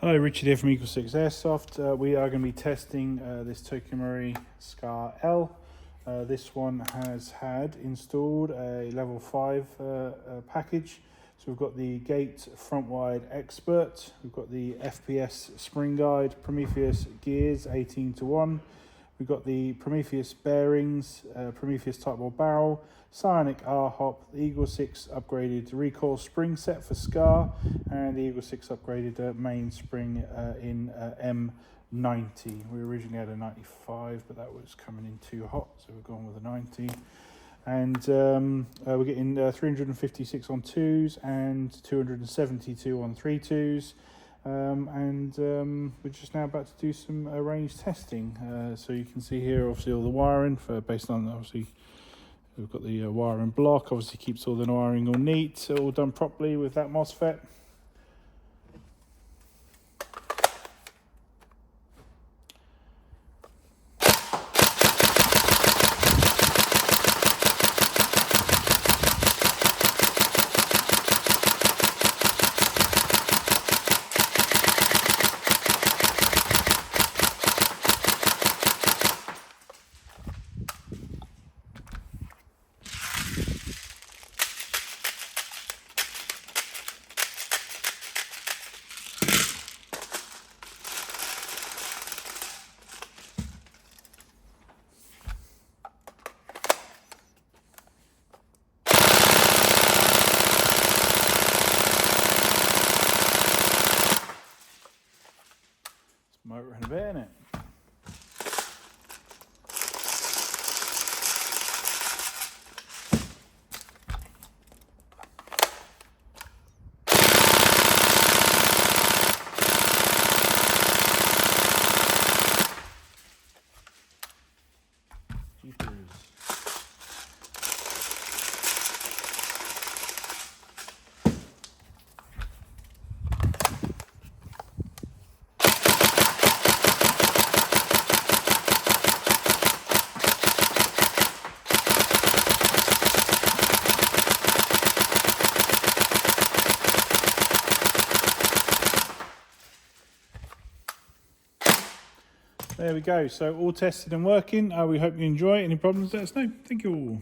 Hello, Richard here from EagleSix Airsoft. We are going to be testing this TM SCAR L. This one has had installed a level 5 package. So we've got the Gate Front Wide Expert, we've got the FPS Spring Guide, Prometheus gears 18:1, we've got the Prometheus bearings, Prometheus Type Ball barrel, Psionic R-Hop, the EagleSix upgraded Recoil spring set for SCAR, and the EagleSix upgraded main spring in M90. We originally had a 95, but that was coming in too hot, so we've gone with a 90. And we're getting 356 on 2s and 272 on 3.2s. We're just now about to do some range testing. So you can see here, obviously, all the wiring based on, obviously, we've got the wiring block. Obviously, keeps all the wiring all neat, all done properly with that MOSFET. Motor in a bit, innit? There we go, so all tested and working. We hope you enjoy. Any problems, let us know. Thank you all.